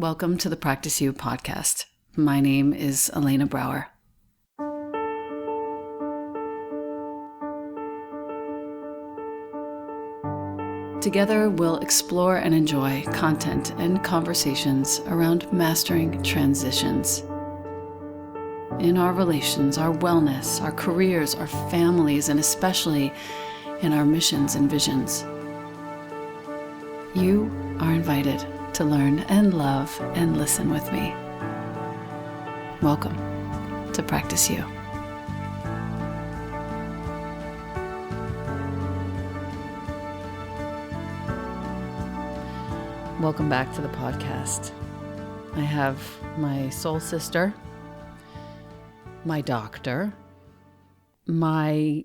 Welcome to the Practice You podcast. My name is Elena Brower. Together, we'll explore and enjoy content and conversations around mastering transitions in our relations, our wellness, our careers, our families, and especially in our missions and visions. You are invited to learn and love and listen with me. Welcome to Practice You. Welcome back to the podcast. I have my soul sister, my doctor, my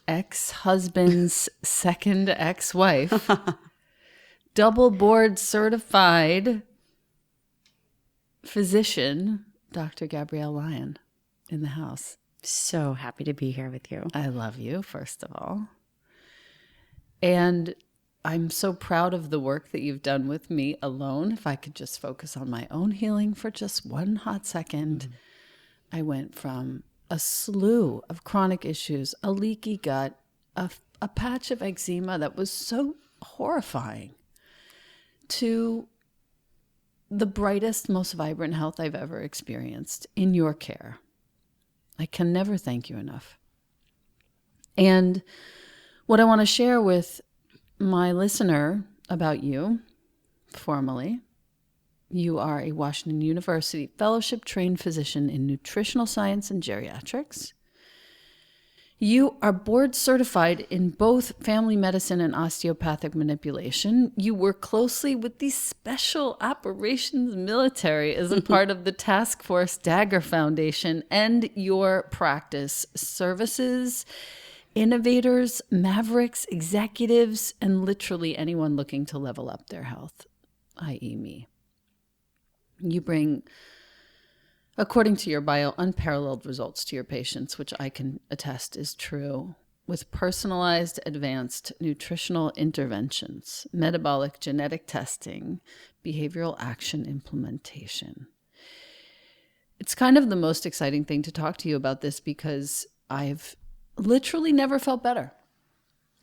ex-husband's second ex-wife, double board certified physician, Dr. Gabrielle Lyon, in the house. So happy to be here with you. I love you, first of all. And I'm so proud of the work that you've done with me alone. If I could just focus on my own healing for just one hot second, I went from a slew of chronic issues, a leaky gut, a patch of eczema that was so horrifying, to the brightest, most vibrant health I've ever experienced in your care. I can never thank you enough. And what I want to share with my listener about you, formally, you are a Washington University fellowship-trained physician in Nutritional Science and Geriatrics. You are board certified in both family medicine and osteopathic manipulation. You work closely with the Special Operations Military as a part of the Task Force Dagger Foundation, and your practice services innovators, mavericks, executives, and literally anyone looking to level up their health, i.e. me. You bring, according to your bio, unparalleled results to your patients, which I can attest is true, with personalized advanced nutritional interventions, metabolic genetic testing, behavioral action implementation. It's kind of the most exciting thing to talk to you about this because I've literally never felt better.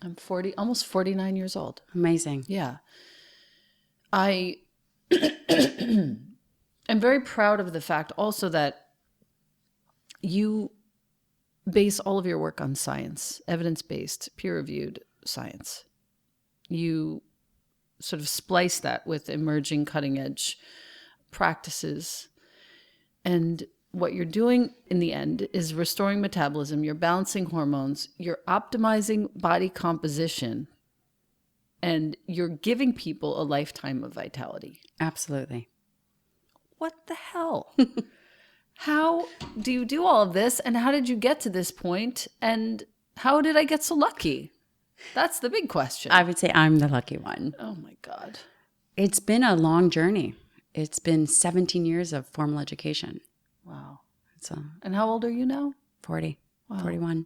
I'm almost 49 years old. Amazing. Yeah. I am very proud of the fact also that you base all of your work on science, evidence-based, peer-reviewed science. You sort of splice that with emerging cutting-edge practices. And what you're doing in the end is restoring metabolism, you're balancing hormones, you're optimizing body composition, and you're giving people a lifetime of vitality. Absolutely. What the hell? How do you do all of this? And how did you get to this point? And how did I get so lucky? That's the big question. I would say I'm the lucky one. Oh my God. It's been a long journey. It's been 17 years of formal education. Wow. So, And how old are you now? 40, Wow. 41.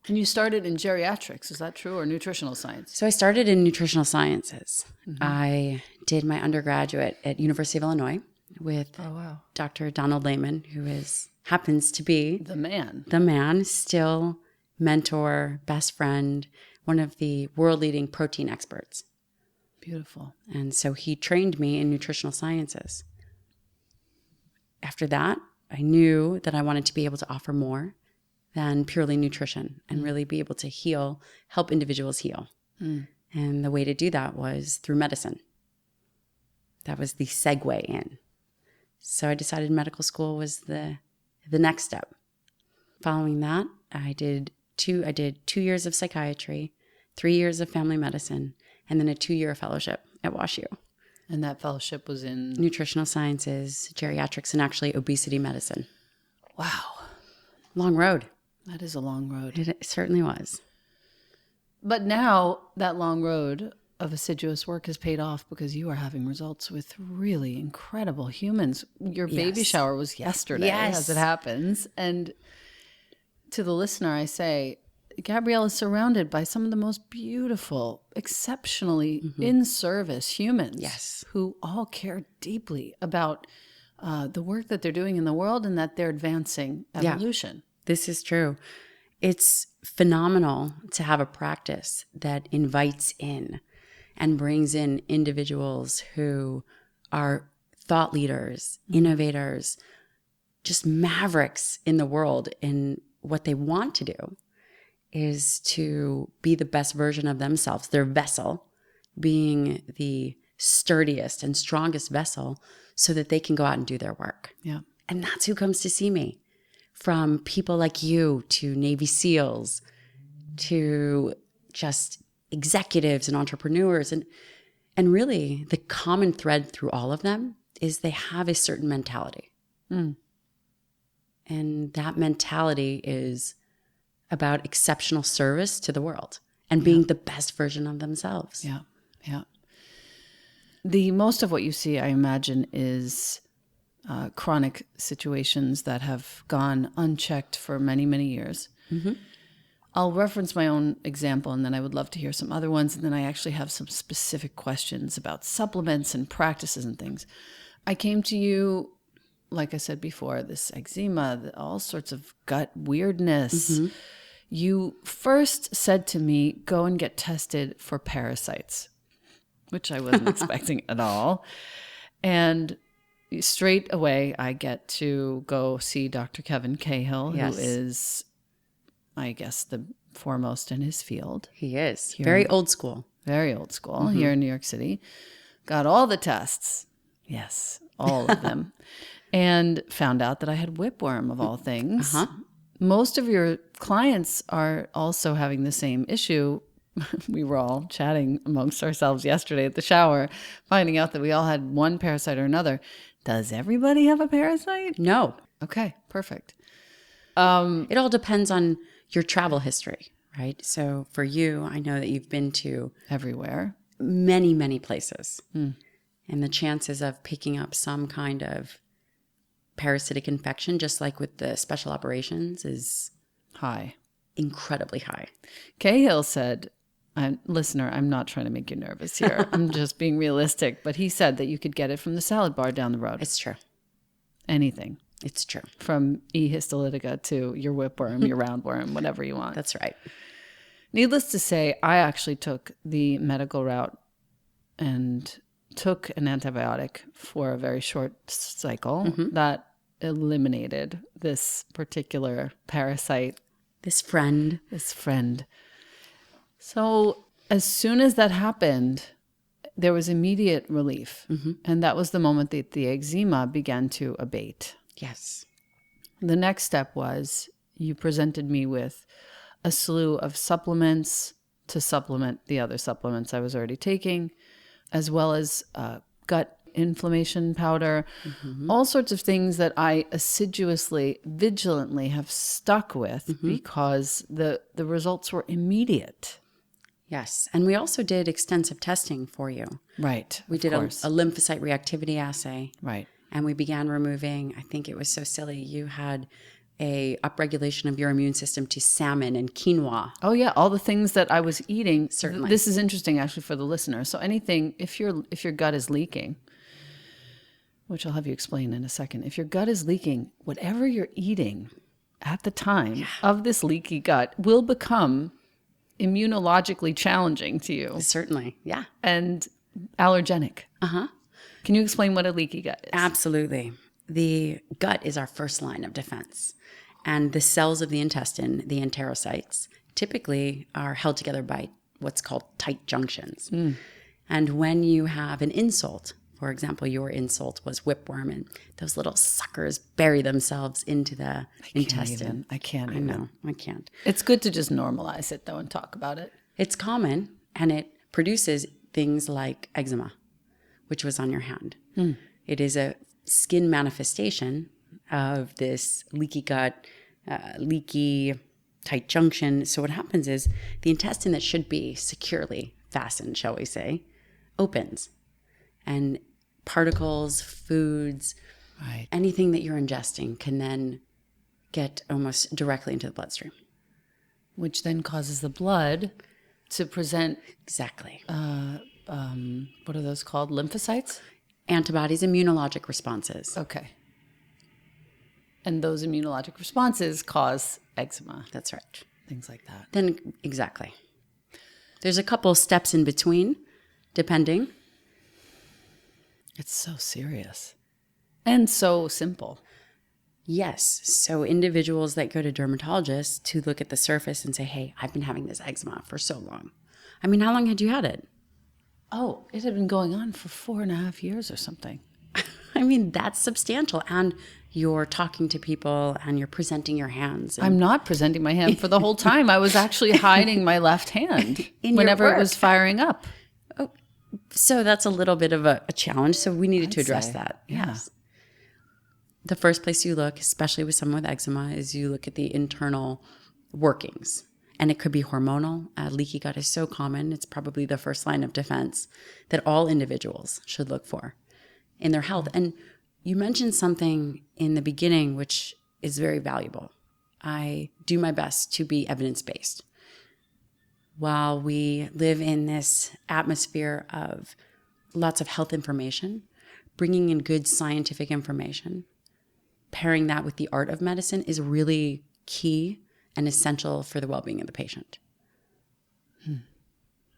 And you started in geriatrics, is that true, or nutritional science? So I started in nutritional sciences. I did my undergraduate at University of Illinois with Dr. Donald Lehman, who happens to be The man, still mentor, best friend, one of the world-leading protein experts. Beautiful. And so he trained me in nutritional sciences. After that, I knew that I wanted to be able to offer more than purely nutrition and really be able to help individuals heal. And the way to do that was through medicine. That was the segue in. So I decided medical school was the next step. Following that, I did 2 years of psychiatry, 3 years of family medicine, and then a 2-year fellowship at WashU. And that fellowship was in? Nutritional sciences, geriatrics, and actually obesity medicine. Wow. Long road. That is a long road. It certainly was. But now that long road of assiduous work has paid off because you are having results with really incredible humans. Your baby shower was yesterday, as it happens. And to the listener, I say, Gabrielle is surrounded by some of the most beautiful, exceptionally in-service humans. Yes. Who all care deeply about the work that they're doing in the world and that they're advancing evolution. This is true. It's phenomenal to have a practice that invites in and brings in individuals who are thought leaders, innovators, just mavericks in the world. And what they want to do is to be the best version of themselves, their vessel being the sturdiest and strongest vessel so that they can go out and do their work. Yeah. And that's who comes to see me. From people like you to Navy SEALs to just executives and entrepreneurs. And really the common thread through all of them is they have a certain mentality. And that mentality is about exceptional service to the world and being the best version of themselves. Yeah. Yeah. The most of what you see, I imagine, is chronic situations that have gone unchecked for many, many years. I'll reference my own example, and then I would love to hear some other ones. And then I actually have some specific questions about supplements and practices and things. I came to you, like I said before, this eczema, all sorts of gut weirdness. You first said to me, go and get tested for parasites, which I wasn't expecting at all. And straight away, I get to go see Dr. Kevin Cahill, who is, I guess, the foremost in his field. He is. Very old school. Very old school here in New York City. Got all the tests. Yes, all of them. And found out that I had whipworm of all things. Most of your clients are also having the same issue. We were all chatting amongst ourselves yesterday at the shower, finding out that we all had one parasite or another. Does everybody have a parasite? No. Okay, perfect. It all depends on your travel history, right? So for you, I know that you've been to Everywhere. many, many places. And the chances of picking up some kind of parasitic infection, just like with the special operations, is High. incredibly high. Cahill said, listener, I'm not trying to make you nervous here. I'm just being realistic. But he said that you could get it from the salad bar down the road. It's true. Anything. It's true. From E. histolytica to your whipworm, your roundworm, whatever you want. That's right. Needless to say, I actually took the medical route and took an antibiotic for a very short cycle that eliminated this particular parasite. This friend. So as soon as that happened, there was immediate relief. And that was the moment that the eczema began to abate. Yes. The next step was you presented me with a slew of supplements to supplement the other supplements I was already taking, as well as gut inflammation powder, all sorts of things that I assiduously, vigilantly have stuck with because the results were immediate. Yes. And we also did extensive testing for you. Right. We did a lymphocyte reactivity assay. Right. And we began removing, I think it was so silly, you had a upregulation of your immune system to salmon and quinoa. Oh yeah, all the things that I was eating. Certainly. This is interesting actually for the listener. So anything, if your gut is leaking, which I'll have you explain in a second, if your gut is leaking, whatever you're eating at the time of this leaky gut will become immunologically challenging to you. Certainly, yeah. And allergenic. Can you explain what a leaky gut is? Absolutely. The gut is our first line of defense. And the cells of the intestine, the enterocytes, typically are held together by what's called tight junctions. And when you have an insult, for example, your insult was whipworm, and those little suckers bury themselves into the intestine. I can't I even. know, I can't. It's good to just normalize it though and talk about it. It's common, and it produces things like eczema, which was on your hand. It is a skin manifestation of this leaky gut, leaky tight junction. So what happens is the intestine that should be securely fastened, shall we say, opens. And particles, foods, anything that you're ingesting can then get almost directly into the bloodstream. which then causes the blood to present, Exactly. what are those called? Lymphocytes? Antibodies, immunologic responses. Okay. And those immunologic responses cause eczema, That's right. things like that. Then, exactly. There's a couple steps in between, depending. It's so serious and so simple. Yes. So individuals that go to dermatologists to look at the surface and say, hey, I've been having this eczema for so long. I mean, how long had you had it? Oh, it had been going on for 4.5 years or something. I mean, that's substantial. And you're talking to people and you're presenting your hands. And I'm not presenting my hand for the whole time. I was actually hiding my left hand In your whenever it work. was firing up. so that's a little bit of a challenge. So we needed to address say, that. yeah. Yes. The first place you look, especially with someone with eczema, is you look at the internal workings. And it could be hormonal. Leaky gut is so common. It's probably the first line of defense that all individuals should look for in their health. And you mentioned something in the beginning, which is very valuable. I do my best to be evidence-based. While we live in this atmosphere of lots of health information, bringing in good scientific information, pairing that with the art of medicine is really key and essential for the well-being of the patient.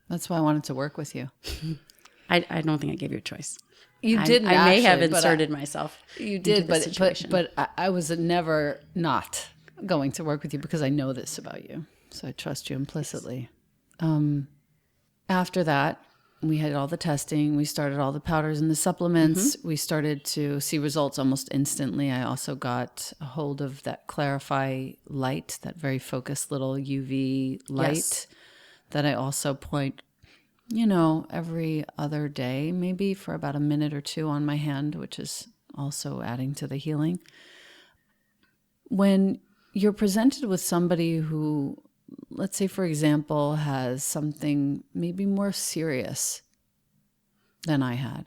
That's why I wanted to work with you. I don't think I gave you a choice. You didn't. I may have actually, but inserted myself. You into did, the situation. but I was never not going to work with you because I know this about you. So I trust you implicitly. After that, we had all the testing. We started all the powders and the supplements. We started to see results almost instantly. I also got a hold of that Clarify light, that very focused little UV light Yes. that I also point, every other day, maybe for about a minute or two on my hand, which is also adding to the healing. When you're presented with somebody who, let's say, for example, has something maybe more serious than I had,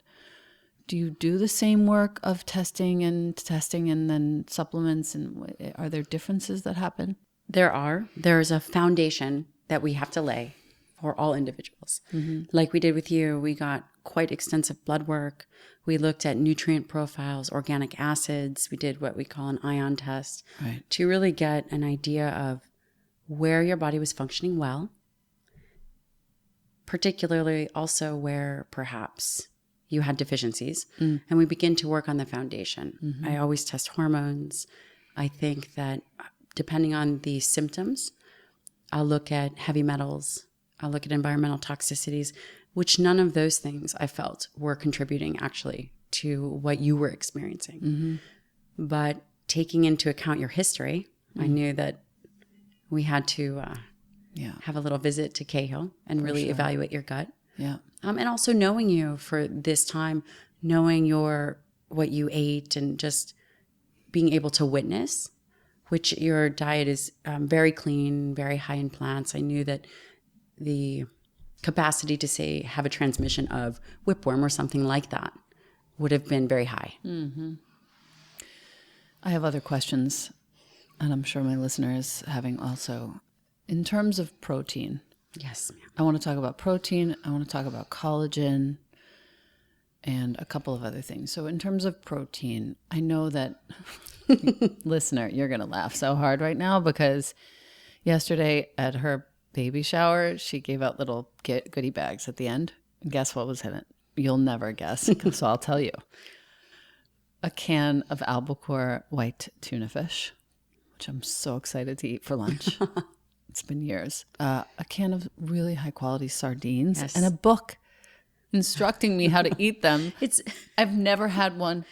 do you do the same work of testing and then supplements? And are there differences that happen? There's a foundation that we have to lay for all individuals. Like we did with you, we got quite extensive blood work. We looked at nutrient profiles, organic acids. We did what we call an ion test Right. to really get an idea of where your body was functioning well, particularly also where perhaps you had deficiencies. And we begin to work on the foundation. I always test hormones. I think that depending on the symptoms, I'll look at heavy metals. I'll look at environmental toxicities, which none of those things I felt were contributing actually to what you were experiencing. But taking into account your history, I knew that we had to have a little visit to Cahill and really evaluate your gut. Yeah. And also knowing you for this time, knowing what you ate and just being able to witness, which your diet is very clean, very high in plants. I knew that the capacity to say have a transmission of whipworm or something like that would have been very high. I have other questions, and I'm sure my listener is having also. In terms of protein, Yes, ma'am. I want to talk about protein. I want to talk about collagen and a couple of other things. So in terms of protein, I know that, listener, you're going to laugh so hard right now because yesterday at her baby shower, she gave out little goodie bags at the end. And guess what was in it? You'll never guess, so I'll tell you. A can of albacore white tuna fish, which I'm so excited to eat for lunch. It's been years. A can of really high quality sardines Yes. and a book instructing me how to eat them. It's I've never had one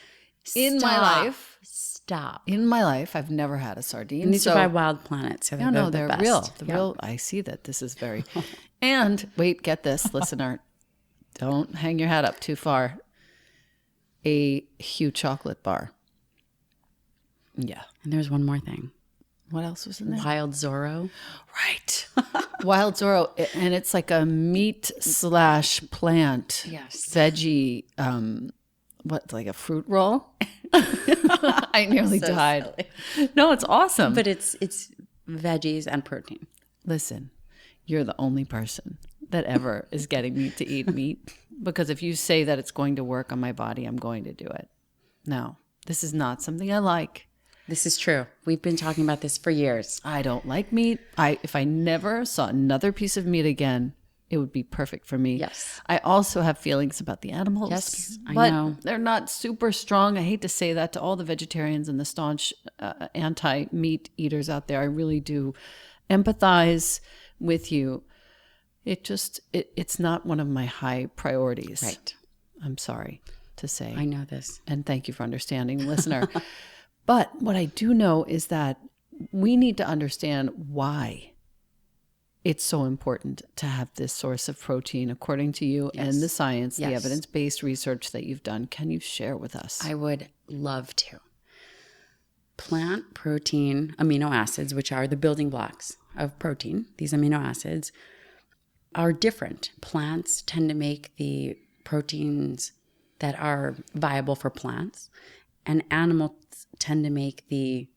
in my Stop. life. Stop. In my life, I've never had a sardine. And these are by Wild Planet, so they're No, the they're best. real. The Yeah. real. I see that this is very. And wait, get this, listener. Don't hang your hat up too far. A huge chocolate bar. Yeah. And there's one more thing. What else was in there? Wild Zorro. Right. Wild Zorro. And it's like a meat / plant. Yes. Veggie. Like a fruit roll? I nearly died. Silly. No, it's awesome. But it's veggies and protein. Listen, you're the only person that ever is getting me to eat meat, because if you say that it's going to work on my body, I'm going to do it. No, this is not something I like. This is true. We've been talking about this for years. I don't like meat. If I never saw another piece of meat again, it would be perfect for me. Yes. I also have feelings about the animals. Yes, I but know. they're not super strong. I hate to say that to all the vegetarians and the staunch anti-meat eaters out there. I really do empathize with you. It's not one of my high priorities. Right. I'm sorry to say. I know this. And thank you for understanding, listener. But what I do know is that we need to understand why it's so important to have this source of protein, according to you, Yes. and the science, the Yes. evidence-based research that you've done. Can you share with us? I would love to. Plant protein amino acids, which are the building blocks of protein, these amino acids, are different. Plants tend to make the proteins that are viable for plants, and animals tend to make the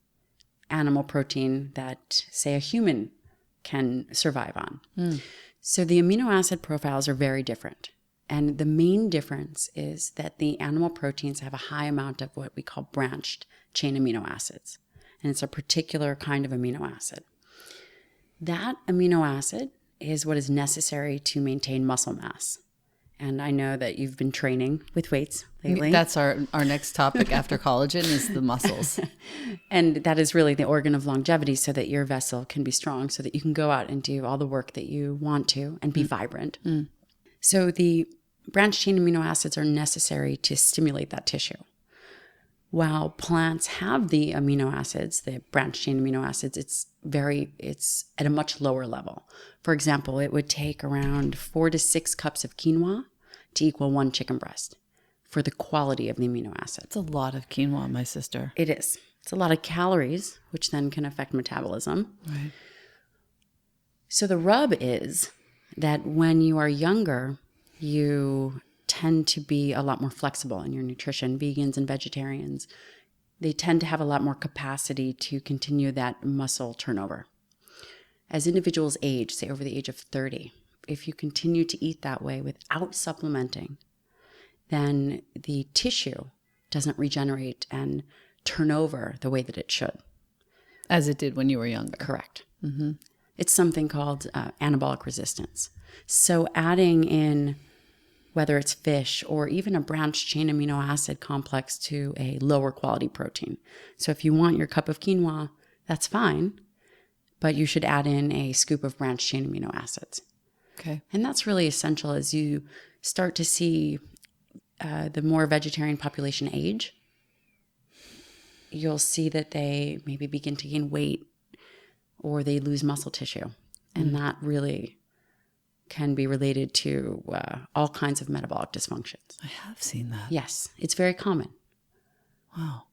animal protein that, say, a human can survive on. So the amino acid profiles are very different. And the main difference is that the animal proteins have a high amount of what we call branched chain amino acids. And it's a particular kind of amino acid. That amino acid is what is necessary to maintain muscle mass. And I know that you've been training with weights lately. That's our next topic after collagen is the muscles. And that is really the organ of longevity, so that your vessel can be strong, so that you can go out and do all the work that you want to and be vibrant. So the branched chain amino acids are necessary to stimulate that tissue. While plants have the amino acids, the branched chain amino acids, it's at a much lower level. For example, it would take around 4 to 6 cups of quinoa to equal 1 chicken breast for the quality of the amino acids. It's a lot of quinoa, my sister. It is. It's a lot of calories, which then can affect metabolism. Right. So the rub is that when you are younger, you tend to be a lot more flexible in your nutrition. Vegans and vegetarians, they tend to have a lot more capacity to continue that muscle turnover. As individuals age, say over the age of 30, if you continue to eat that way without supplementing, then the tissue doesn't regenerate and turn over the way that it should. As it did when you were younger. Correct. Mm-hmm. It's something called anabolic resistance. So adding in, whether it's fish or even a branched chain amino acid complex to a lower quality protein. So if you want your cup of quinoa, that's fine, but you should add in a scoop of branched chain amino acids. Okay. And that's really essential as you start to see the more vegetarian population age. You'll see that they maybe begin to gain weight or they lose muscle tissue. And that really can be related to all kinds of metabolic dysfunctions. I have seen that. Yes, it's very common. Wow.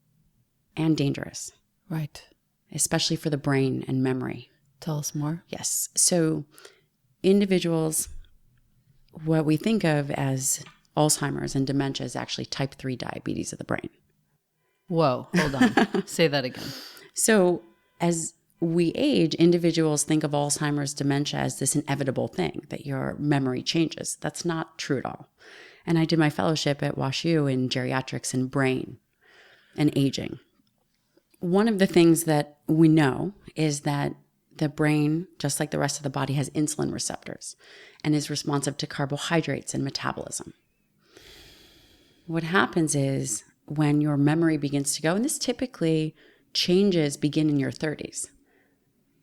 And dangerous, Right. especially for the brain and memory. Tell us more. Yes. So individuals, what we think of as Alzheimer's and dementia is actually type 3 diabetes of the brain. Whoa, hold on. Say that again. So as we age, individuals think of Alzheimer's dementia as this inevitable thing, that your memory changes. That's not true at all. And I did my fellowship at WashU in geriatrics and brain and aging. One of the things that we know is that the brain, just like the rest of the body, has insulin receptors and is responsive to carbohydrates and metabolism. What happens is when your memory begins to go, and this typically changes begin in your 30s.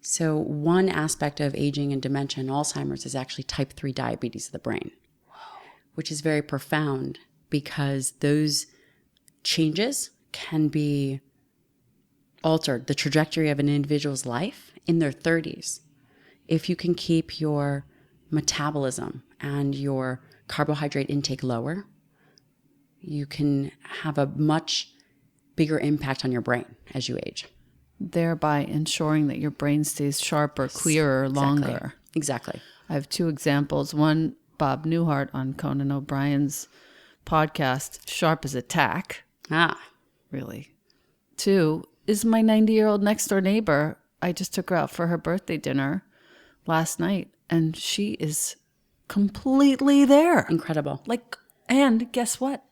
So one aspect of aging and dementia and Alzheimer's is actually type 3 diabetes of the brain, which is very profound because those changes can be altered, the trajectory of an individual's life in their 30s. If you can keep your metabolism and your carbohydrate intake lower, you can have a much bigger impact on your brain as you age. Thereby ensuring that your brain stays sharper, clearer, longer. Exactly. I have 2 examples. One, Bob Newhart on Conan O'Brien's podcast, Sharp as a Tack. Really. 2 is my 90-year-old next door neighbor. I just took her out for her birthday dinner last night, and she is completely there. Incredible. Like, and guess what?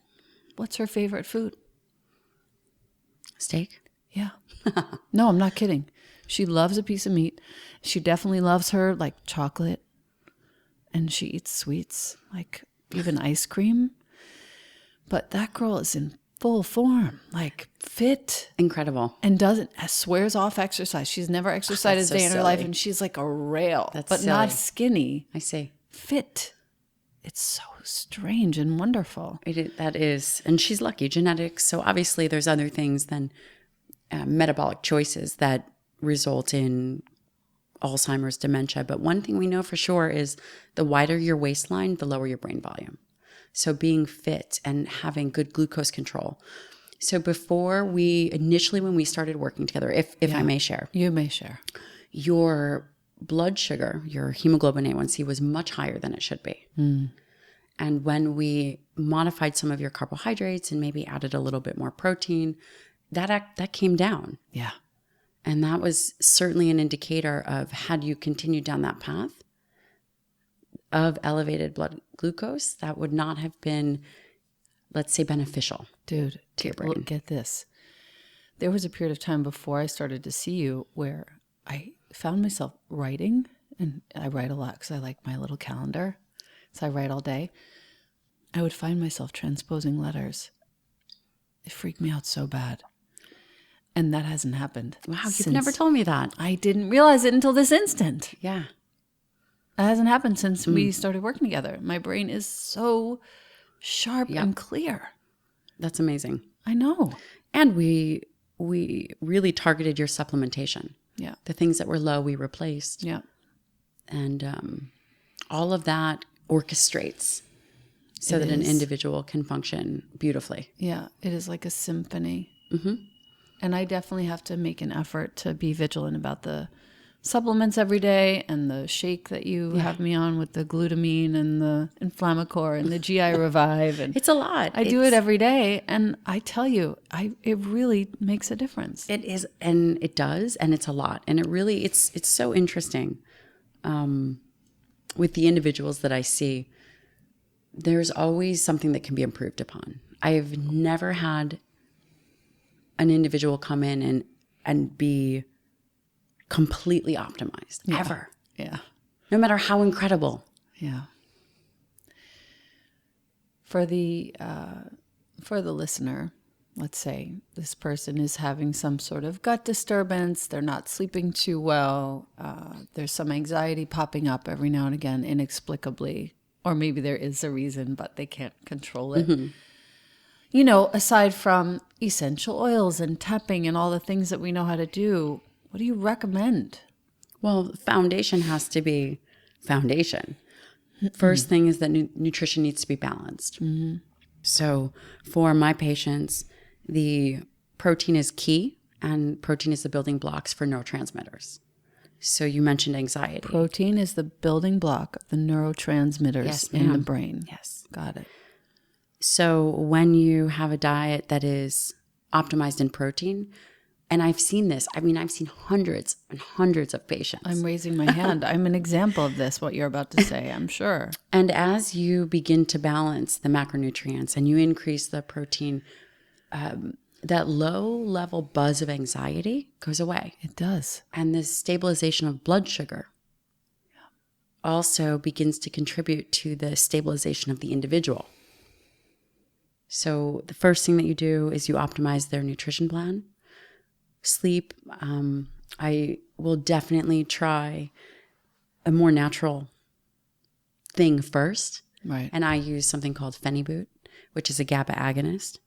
What's her favorite food? Steak? Yeah. No, I'm not kidding. She loves a piece of meat. She definitely loves her like chocolate, and she eats sweets, like even ice cream. But that girl is in full form, like fit. Incredible. And swears off exercise. She's never exercised a day in her life, and she's like a rail, but silly. not skinny. I see. Fit. It's so strange and wonderful. That is. And she's lucky. Genetics. So obviously there's other things than metabolic choices that result in Alzheimer's, dementia. But one thing we know for sure is the wider your waistline, the lower your brain volume. So being fit and having good glucose control. So before when we started working together, if I may share. You may share. Your blood sugar, your hemoglobin A1C was much higher than it should be. And when we modified some of your carbohydrates and maybe added a little bit more protein, that came down. Yeah. And that was certainly an indicator of, had you continued down that path of elevated blood glucose, that would not have been, let's say, beneficial. Dude, to your brain. Look, get this. There was a period of time before I started to see you where I found myself writing, and I write a lot because I like my little calendar. So I write all day. I would find myself transposing letters. It freaked me out so bad. And that hasn't happened. Wow, you've never told me that. I didn't realize it until this instant. Yeah. That hasn't happened since we started working together. My brain is so sharp and clear. That's amazing. I know. And we really targeted your supplementation. Yeah. The things that were low, we replaced. Yeah. And all of that orchestrates so that an individual can function beautifully. Yeah. It is like a symphony. Mm-hmm. And I definitely have to make an effort to be vigilant about the supplements every day, and the shake that you have me on with the glutamine and the Inflammacor and the GI Revive. And it's a lot. I do it every day, and I tell you, it really makes a difference. It is, and it does, and it's a lot. And it really, it's so interesting with the individuals that I see. There's always something that can be improved upon. I've never had an individual come in and be completely optimized, ever. Yeah. No matter how incredible. Yeah. For the listener, let's say this person is having some sort of gut disturbance, they're not sleeping too well, there's some anxiety popping up every now and again inexplicably, or maybe there is a reason, but they can't control it. Mm-hmm. You know, aside from essential oils and tapping and all the things that we know how to do, what do you recommend? Well, foundation has to be foundation. First thing is that nutrition needs to be balanced. Mm-hmm. So for my patients, the protein is key, and protein is the building blocks for neurotransmitters. So you mentioned anxiety. Protein is the building block of the neurotransmitters in the brain. Yes. Got it. So when you have a diet that is optimized in protein, and I've seen this, I've seen hundreds and hundreds of patients. I'm raising my hand. I'm an example of this, what you're about to say, I'm sure. And as you begin to balance the macronutrients and you increase the protein, that low level buzz of anxiety goes away. It does. And the stabilization of blood sugar also begins to contribute to the stabilization of the individual. So the first thing that you do is you optimize their nutrition plan. Sleep, I will definitely try a more natural thing first. Right. And I use something called Phenibut, which is a GABA agonist.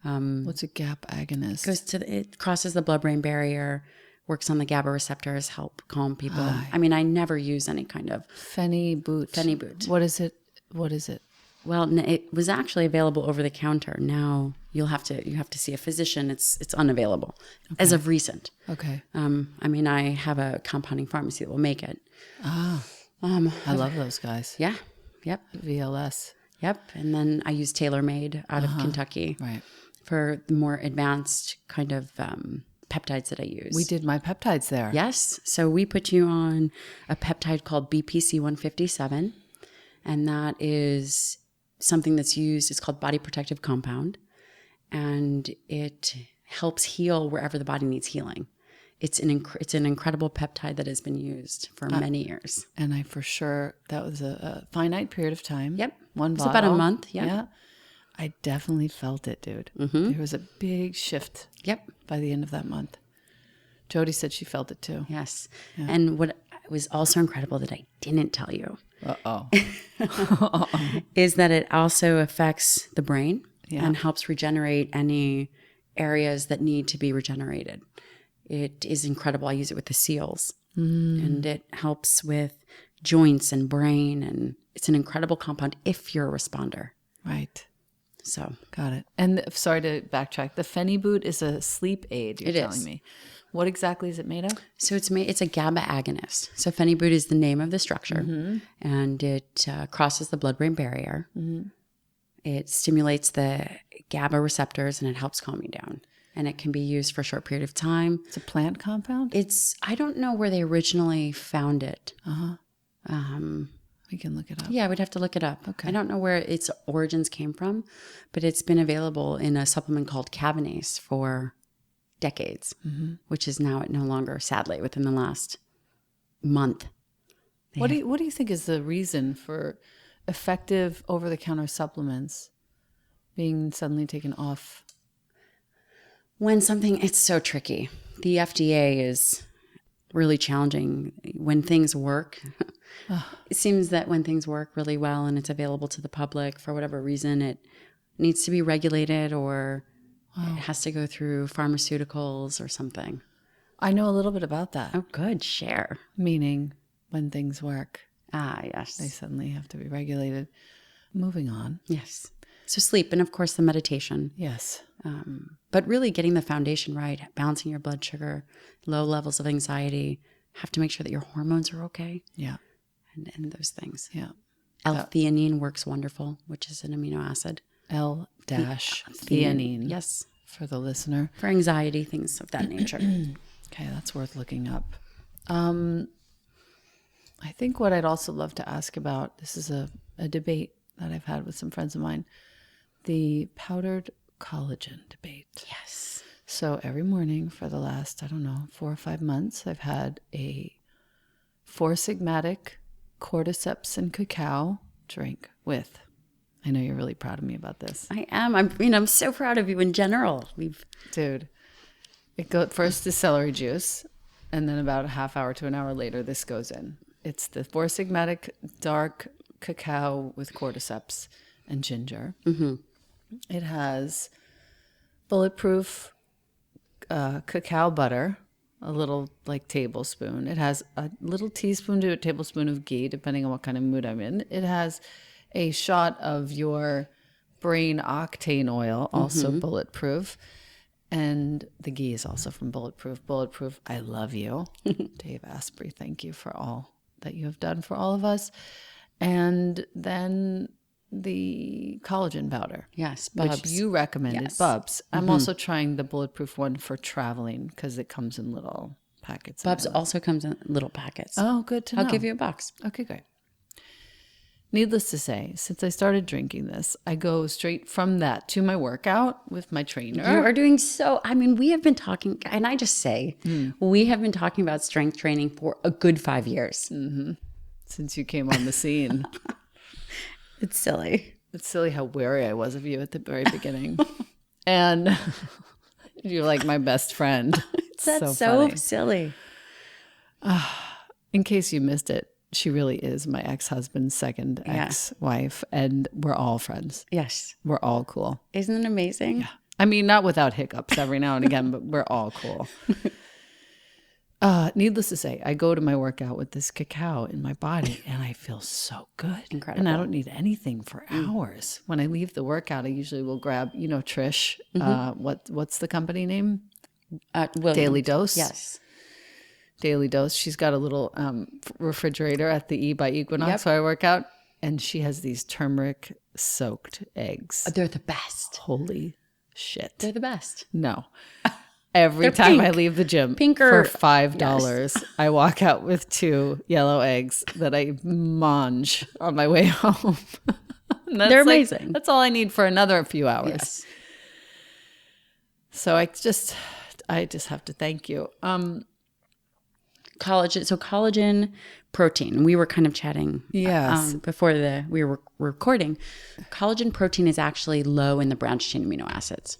What's a GABA agonist? It crosses the blood-brain barrier, works on the GABA receptors, help calm people. Hi. I never use any kind of Phenibut. What is it? Well, it was actually available over the counter. Now you have to see a physician. It's unavailable as of recent. Okay. I have a compounding pharmacy that will make it. I love those guys. Yeah. Yep. VLS. Yep. And then I use TaylorMade out of Kentucky. Right. For the more advanced kind of peptides that I use. We did my peptides there. Yes. So we put you on a peptide called BPC 157, and that is something that's used. It's called body protective compound, and it helps heal wherever the body needs healing. It's an incredible peptide that has been used for many years. And I for sure, that was a finite period of time. Yep. One It's bottle. about a month. Yeah. Yeah. I definitely felt it, dude. There was a big shift Yep. by the end of that month. Jody said she felt it too. Yes. And what was also incredible that I didn't tell you Uh-oh. is that it also affects the brain Yeah. and helps regenerate any areas that need to be regenerated. It is incredible. I use it with the SEALs, and it helps with joints and brain, and it's an incredible compound if you're a responder. Right. So Got it. And sorry to backtrack. The Pheniboot is a sleep aid, you're telling me. What exactly is it made of? So it's a GABA agonist. So Pheniboot is the name of the structure, and it crosses the blood-brain barrier. It stimulates the GABA receptors, and it helps calm you down. And it can be used for a short period of time. It's a plant compound? I don't know where they originally found it. We can look it up. Yeah, we'd have to look it up. Okay. I don't know where its origins came from, but it's been available in a supplement called Cabanase for decades, which is now no longer, sadly, within the last month. What do you think is the reason for effective over-the-counter supplements being suddenly taken off? It's so tricky. The FDA is really challenging when things work. It seems that when things work really well and it's available to the public, for whatever reason, it needs to be regulated, or it has to go through pharmaceuticals or something. I know a little bit about that. Oh, good. Share. Meaning when things work, Ah, yes. they suddenly have to be regulated. Moving on. Yes. So sleep, and of course the meditation. Yes. But really getting the foundation right, balancing your blood sugar, low levels of anxiety, have to make sure that your hormones are okay, Yeah. and those things. Yeah. L-theanine works wonderful, which is an amino acid. L-theanine. Yes. For the listener. For anxiety, things of that nature. Okay, that's worth looking up. I think what I'd also love to ask about, this is a debate that I've had with some friends of mine, the powdered collagen debate. Yes. So every morning for the last, 4 or 5 months, I've had a 4-sigmatic cordyceps and cacao drink with. I know you're really proud of me about this. I am. I'm so proud of you in general. Dude, first is celery juice, and then about a half hour to an hour later, this goes in. It's the 4-sigmatic dark cacao with cordyceps and ginger. It has bulletproof cacao butter, a little tablespoon. It has a little teaspoon to a tablespoon of ghee, depending on what kind of mood I'm in. It has a shot of your brain octane oil, also bulletproof. And the ghee is also from Bulletproof. Bulletproof, I love you. Dave Asprey, thank you for all that you have done for all of us. And then the collagen powder. Yes, Bubs. Which you recommended, Yes. Bubs. I'm also trying the Bulletproof one for traveling because it comes in little packets. Bubs also comes in little packets. Oh, good to know. I'll give you a box. Okay, great. Needless to say, since I started drinking this, I go straight from that to my workout with my trainer. You are doing so. We have been talking, and I just say, we have been talking about strength training for a good 5 years. Since you came on the scene. It's silly. It's silly how wary I was of you at the very beginning. And you're like my best friend. That's so funny. silly. In case you missed it, she really is my ex-husband's second ex-wife, and we're all friends. Yes. We're all cool. Isn't it amazing? Yeah. Not without hiccups every now and again, but we're all cool. Needless to say, I go to my workout with this cacao in my body, and I feel so good. Incredible. And I don't need anything for hours. When I leave the workout, I usually will grab, Trish. What's the company name? Williams. Daily Dose. Yes. Daily Dose. She's got a little refrigerator at the E by Equinox where I work out, and she has these turmeric soaked eggs. They're the best. Holy shit. They're the best. No. Every They're time I pink. leave the gym Pink for or- $5, I walk out with 2 yellow eggs that I mange on my way home. And that's They're like- amazing. that's all I need for another few hours. Yes. So I just have to thank you. Collagen. So collagen protein. We were kind of chatting Yes. before we were recording. Collagen protein is actually low in the branched chain amino acids.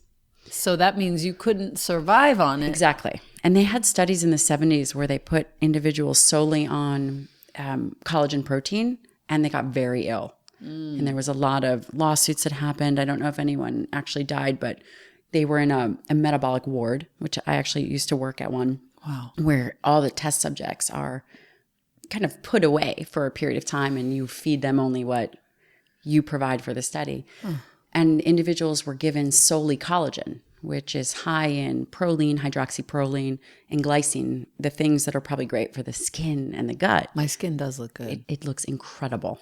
So that means you couldn't survive on it. Exactly. And they had studies in the 70s where they put individuals solely on collagen protein, and they got very ill. And there was a lot of lawsuits that happened. I don't know if anyone actually died, but they were in a metabolic ward, which I actually used to work at one. Wow. Where all the test subjects are kind of put away for a period of time, and you feed them only what you provide for the study. And individuals were given solely collagen, which is high in proline, hydroxyproline, and glycine, the things that are probably great for the skin and the gut. My skin does look good. It looks incredible.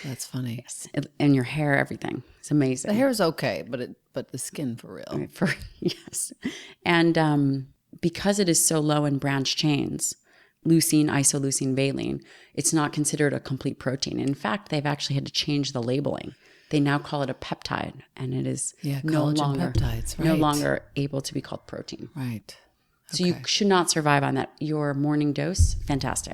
That's funny. Yes. And your hair, everything. It's amazing. The hair is okay, but the skin for real. Yes. And because it is so low in branched chains, leucine, isoleucine, valine, it's not considered a complete protein. In fact, they've actually had to change the labeling. They now call it a peptide, and it is no collagen longer peptides, no right. longer able to be called protein. Right. So you should not survive on that. Your morning dose, fantastic.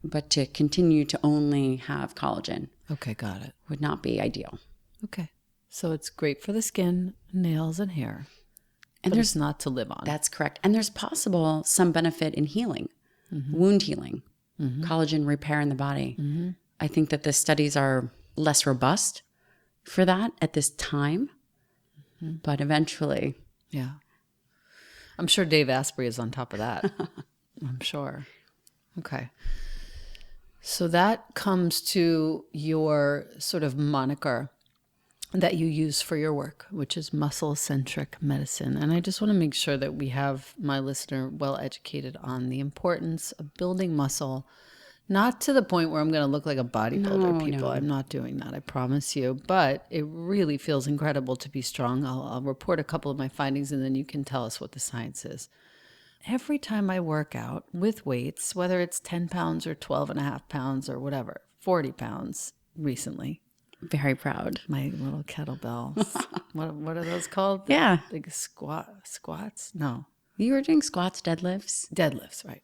But to continue to only have collagen Okay, got it. would not be ideal. Okay. So it's great for the skin, nails, and hair. And But there's it's not to live on. That's correct. And there's possible some benefit in healing, wound healing, collagen repair in the body. I think that the studies are less robust for that at this time, but eventually. Yeah. I'm sure Dave Asprey is on top of that. I'm sure. Okay. So that comes to your sort of moniker that you use for your work, which is Muscle-Centric Medicine. And I just want to make sure that we have my listener well educated on the importance of building muscle, not to the point where I'm going to look like a bodybuilder, people. I'm not doing that, I promise you. But it really feels incredible to be strong. I'll report a couple of my findings, and then you can tell us what the science is. Every time I work out with weights, whether it's 10 pounds or 12 and a half pounds or whatever, 40 pounds recently, Very proud. my little kettlebells. What are those called? Yeah. Big squats? No. You were doing squats, deadlifts. Deadlifts, right.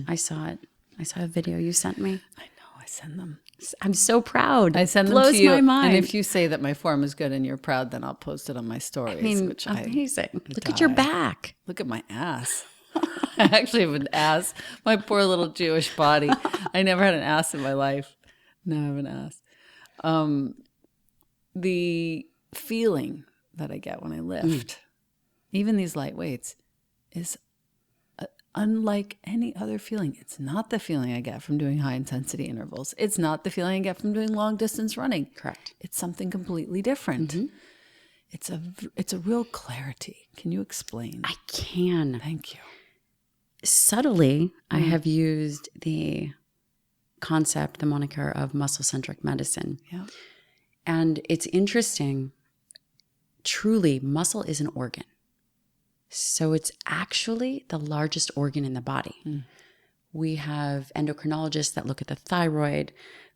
I saw it. I saw a video you sent me. I know, I send them. I'm so proud. I send them Blows to you. my mind. And if you say that my form is good and you're proud, then I'll post it on my stories. I mean, which amazing. I Look at your die. back. Look at my ass. I actually have an ass. My poor little Jewish body. I never had an ass in my life. Now I have an ass. The feeling that I get when I lift, even these light weights, is unlike any other feeling. It's not the feeling I get from doing high intensity intervals. It's not the feeling I get from doing long distance running. Correct. It's something completely different. It's a real clarity. Can you explain? I can. Thank you. Subtly, I have used the concept, the moniker of muscle-centric medicine. Yeah. And it's interesting. Truly, muscle is an organ. So it's actually the largest organ in the body. We have endocrinologists that look at the thyroid,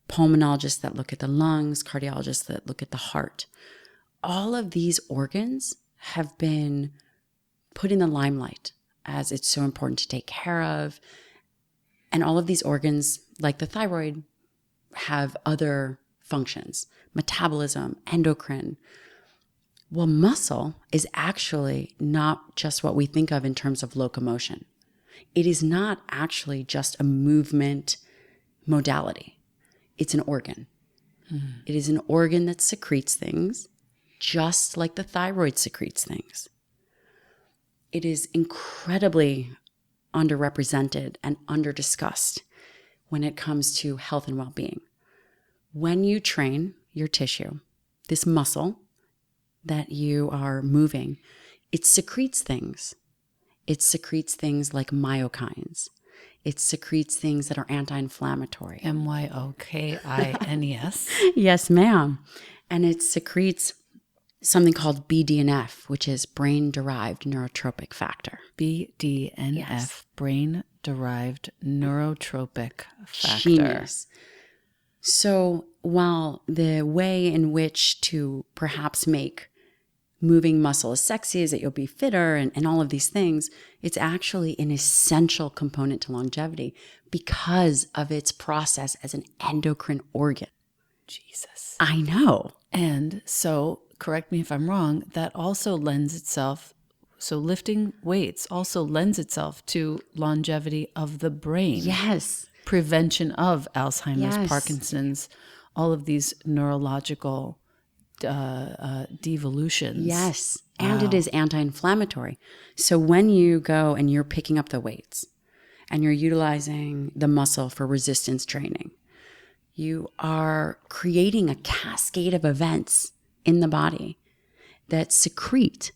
pulmonologists that look at the lungs, cardiologists that look at the heart. All of these organs have been put in the limelight as it's so important to take care of. And all of these organs, like the thyroid, have other functions, metabolism, endocrine. Well, muscle is actually not just what we think of in terms of locomotion. It is not actually just a movement modality. It's an organ. It is an organ that secretes things, just like the thyroid secretes things. It is incredibly underrepresented and underdiscussed when it comes to health and well-being. When you train your tissue, this muscle that you are moving, it secretes things. It secretes things like myokines. It secretes things that are anti-inflammatory. MYOKINES. Yes, ma'am. And it secretes something called BDNF, which is brain-derived neurotropic factor. BDNF, Yes. brain-derived neurotropic factor. Genius. So while the way in which to perhaps make moving muscle as sexy is that you'll be fitter and all of these things, it's actually an essential component to longevity because of its process as an endocrine organ. Jesus. I know. And so, correct me if I'm wrong, that also lends itself, so lifting weights also lends itself to longevity of the brain. Yes. Prevention of Alzheimer's, Yes. Parkinson's, all of these neurological devolutions. Yes. And it is anti-inflammatory. So when you go and you're picking up the weights and you're utilizing the muscle for resistance training, you are creating a cascade of events in the body that secrete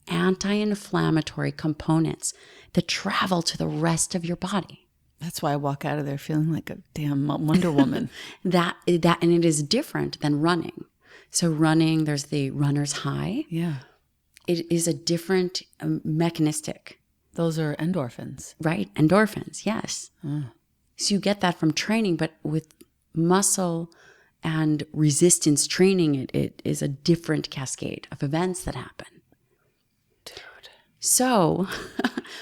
anti-inflammatory components that travel to the rest of your body. That's why I walk out of there feeling like a damn Wonder Woman. And it is different than running. So running, there's the runner's high. Yeah. It is a different mechanistic. Those are endorphins. Right. Endorphins. Yes. So you get that from training, but with muscle and resistance training, it is a different cascade of events that happen. Dude. So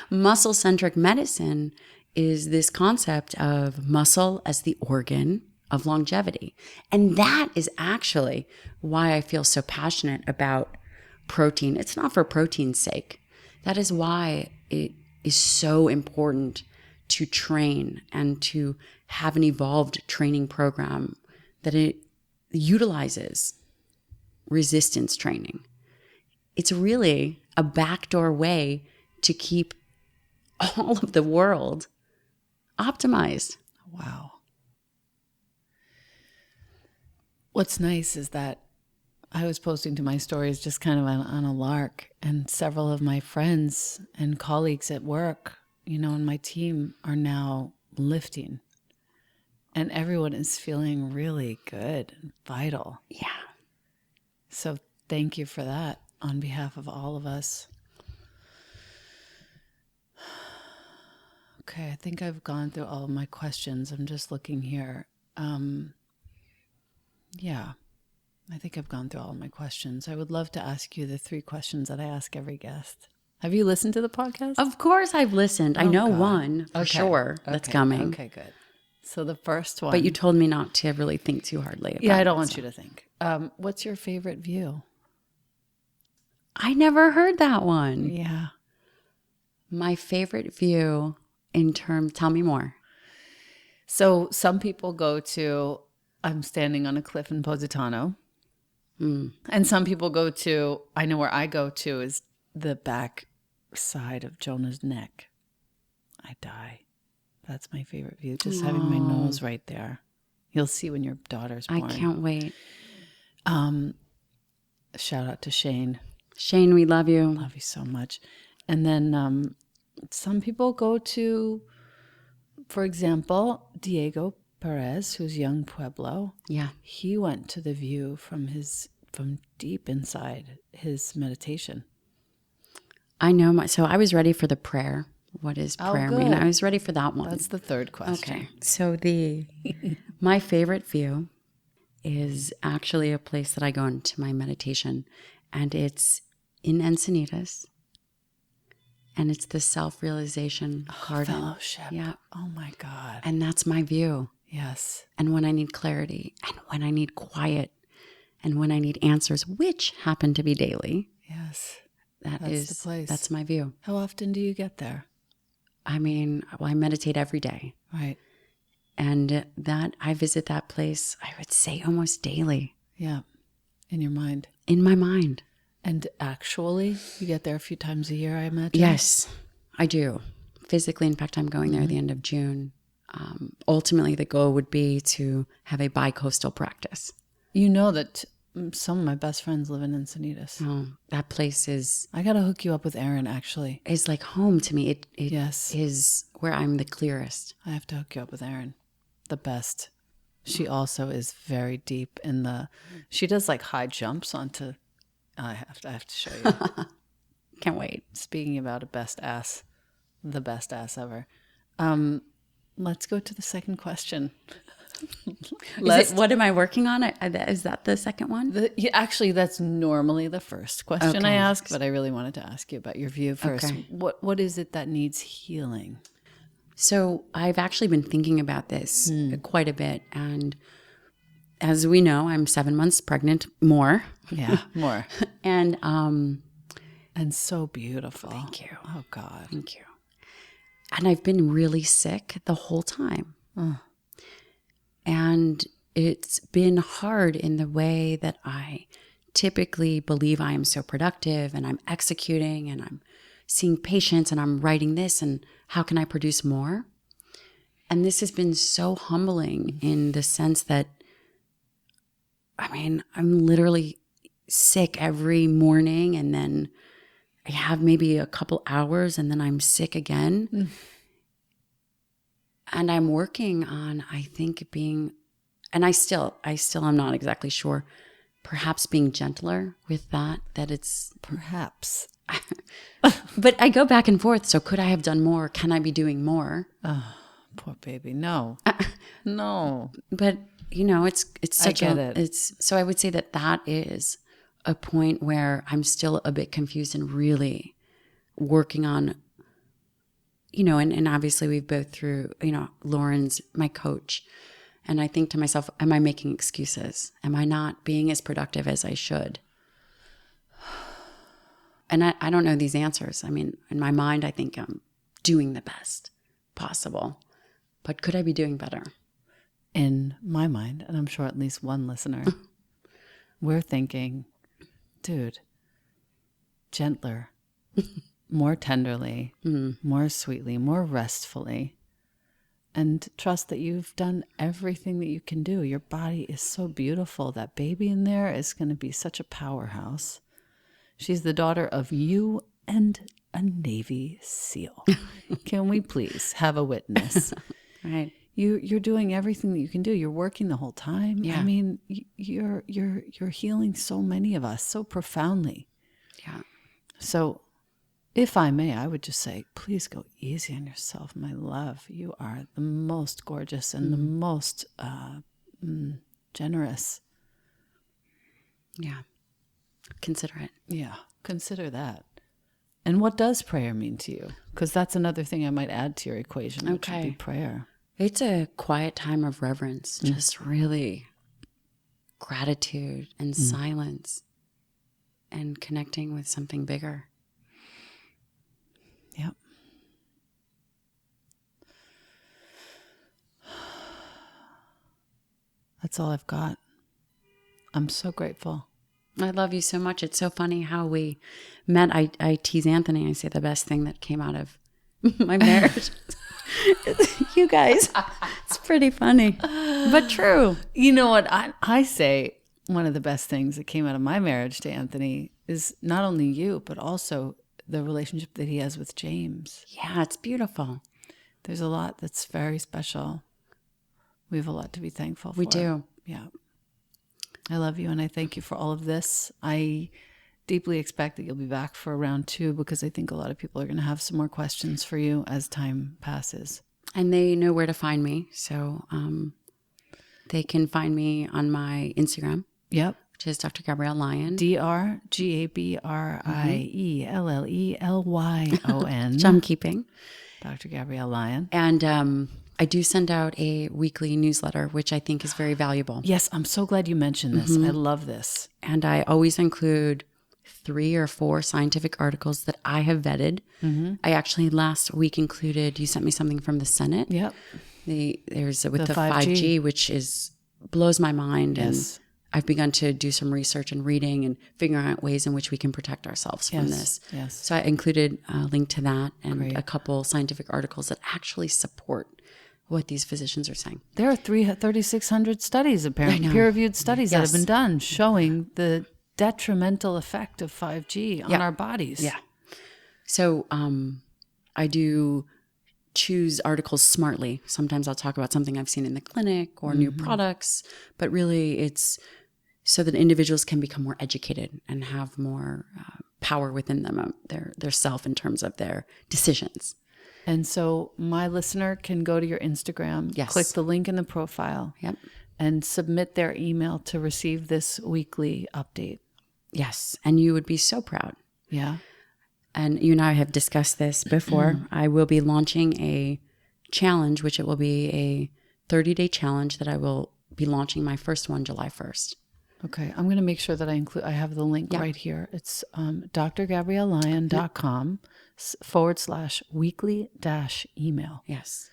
muscle-centric medicine is this concept of muscle as the organ of longevity. And that is actually why I feel so passionate about protein. It's not for protein's sake. That is why it is so important to train and to have an evolved training program that it utilizes resistance training. It's really a backdoor way to keep all of the world optimized. Wow. What's nice is that I was posting to my stories just kind of on a lark, and several of my friends and colleagues at work, in my team are now lifting, and everyone is feeling really good and vital. Yeah. So thank you for that on behalf of all of us. Okay, I think I've gone through all of my questions. I'm just looking here. Yeah, I think I've gone through all of my questions. I would love to ask you the 3 questions that I ask every guest. Have you listened to the podcast? Of course I've listened. I know God. one for sure that's coming. Okay, good. So the first one. But you told me not to really think too hardly about it. Yeah, I don't want you to think. What's your favorite view? I never heard that one. Yeah. My favorite view tell me more. So some people go to, I'm standing on a cliff in Positano. And some people go to, I know where I go to is the back side of Jonah's neck. I die. That's my favorite view. Just having my nose right there. You'll see when your daughter's born. I can't wait. Shout out to Shane. Shane, we love you. Love you so much. And then some people go to, for example, Diego Perez, who's young Pueblo. Yeah. He went to the view from deep inside his meditation. I know. So I was ready for the prayer. What is prayer mean? I was ready for that one. That's the third question. Okay. So my favorite view is actually a place that I go into my meditation, and it's in Encinitas, and it's the self-realization garden. Fellowship. Yeah. Oh my God. And that's my view. Yes. And when I need clarity, and when I need quiet, and when I need answers, which happen to be daily. Yes. That's the place. That's my view. How often do you get there? I mean, I meditate every day. Right. And I visit that place, I would say almost daily. Yeah. In your mind. In my mind. And actually, you get there a few times a year, I imagine? Yes, I do. Physically, in fact, I'm going there at the end of June. Ultimately, the goal would be to have a bi-coastal practice. You know that some of my best friends live in Encinitas. Oh, that place is... I got to hook you up with Erin, actually. It's like home to me. It yes. is where I'm the clearest. I have to hook you up with Erin. The best. She also is very deep in she does like high jumps onto I have to show you. Can't wait. Speaking about the best ass ever. Let's go to the second question. What am I working on? Is that the second one? Actually, that's normally the first question I Okay. ask, but I really wanted to ask you about your view first. Okay. What is it that needs healing? So I've actually been thinking about this quite a bit. And as we know, I'm 7 months pregnant, more. Yeah, more. And so beautiful. Thank you. Oh, God. Thank you. And I've been really sick the whole time. And it's been hard in the way that I typically believe I am so productive and I'm executing and I'm seeing patients and I'm writing this and how can I produce more? And this has been so humbling in the sense that, I mean, I'm literally sick every morning and then I have maybe a couple hours and then I'm sick again. And I'm working on, I think, and I still am not exactly sure, perhaps being gentler with that it's Perhaps. But I go back and forth. So could I have done more? Can I be doing more? Oh, poor baby. No. No. But it's such it. So I would say that is a point where I'm still a bit confused and really working on, and obviously we've both through, Lauren's my coach. And I think to myself, am I making excuses? Am I not being as productive as I should? And I don't know these answers. I mean, in my mind, I think I'm doing the best possible. But could I be doing better? In my mind, and I'm sure at least one listener, we're thinking, dude, gentler, more tenderly, more sweetly, more restfully. And trust that you've done everything that you can do. Your body is so beautiful. That baby in there is going to be such a powerhouse. She's the daughter of you and a Navy SEAL. Can we please have a witness? Right. You're doing everything that you can do. You're working the whole time. Yeah. I mean, you're healing so many of us so profoundly. Yeah. So, if I may, I would just say, please go easy on yourself, my love. You are the most gorgeous and the most generous. Yeah. Consider it. Yeah, consider that. And what does prayer mean to you? Because that's another thing I might add to your equation, which would be prayer. It's a quiet time of reverence, just really gratitude and silence and connecting with something bigger. Yep. That's all I've got. I'm so grateful. I love you so much. It's so funny how we met. I tease Anthony. I say the best thing that came out of my marriage. You guys. It's pretty funny, but true. You know what? I say one of the best things that came out of my marriage to Anthony is not only you, but also the relationship that he has with James. Yeah, it's beautiful. There's a lot that's very special. We have a lot to be thankful for. We do. Yeah. I love you and I thank you for all of this. I deeply expect that you'll be back for round 2 because I think a lot of people are going to have some more questions for you as time passes. And they know where to find me. So they can find me on my Instagram. Yep. Which is Dr. Gabrielle Lyon. DrGabriellelyon. Which I'm keeping. Dr. Gabrielle Lyon. And I do send out a weekly newsletter, which I think is very valuable. Yes, I'm so glad you mentioned this. I love this. And I always include 3 or 4 scientific articles that I have vetted. I actually last week included, you sent me something from the Senate. Yep. There's with the 5G, which blows my mind. Yes. And I've begun to do some research and reading and figuring out ways in which we can protect ourselves from this. Yes. So I included a link to that and Great. a couple scientific articles that actually support what these physicians are saying. There are 3,600 studies, apparently, peer-reviewed studies that have been done showing the detrimental effect of 5G on our bodies. Yeah. So I do choose articles smartly. Sometimes I'll talk about something I've seen in the clinic or new products, but really it's so that individuals can become more educated and have more power within them, their self in terms of their decisions. And so my listener can go to your Instagram, Yes. click the link in the profile, Yep. and submit their email to receive this weekly update. Yes. And you would be so proud. Yeah. And you and I have discussed this before. I will be launching a challenge, which it will be a 30-day challenge that I will be launching my first one July 1st. Okay. I'm going to make sure that I have the link right here. It's drgabriellelyon.com/weekly-email. Yes.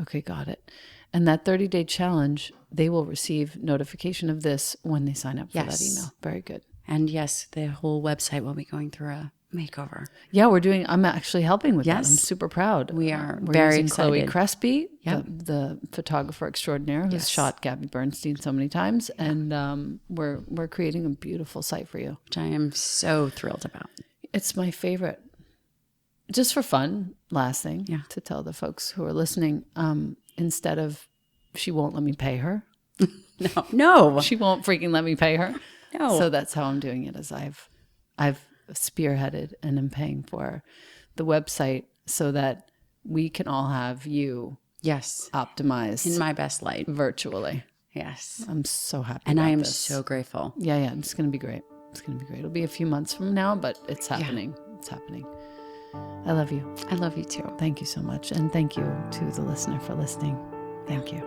Okay, got it. And that 30-day challenge, they will receive notification of this when they sign up for that email. Very good. And yes, the whole website will be going through a makeover. Yeah, I'm actually helping with that. I'm Yes. super proud. We're very using excited. Chloe excited. Crespi, Yep. the photographer extraordinaire who's Yes. shot Gabby Bernstein so many times. And we're creating a beautiful site for you. Which I am so thrilled about. It's my favorite. Just for fun, last thing to tell the folks who are listening, instead of she won't let me pay her. No. She won't freaking let me pay her. No. So that's how I'm doing it, is I've spearheaded and am paying for the website so that we can all have you Yes. optimized In my best light. virtually. Yes. I'm so happy And about I am this. so grateful. Yeah, it's going to be great. It's going to be great. It'll be a few months from now, but it's happening. It's happening. I love you. I love you too. Thank you so much. And thank you to the listener for listening. Thank you.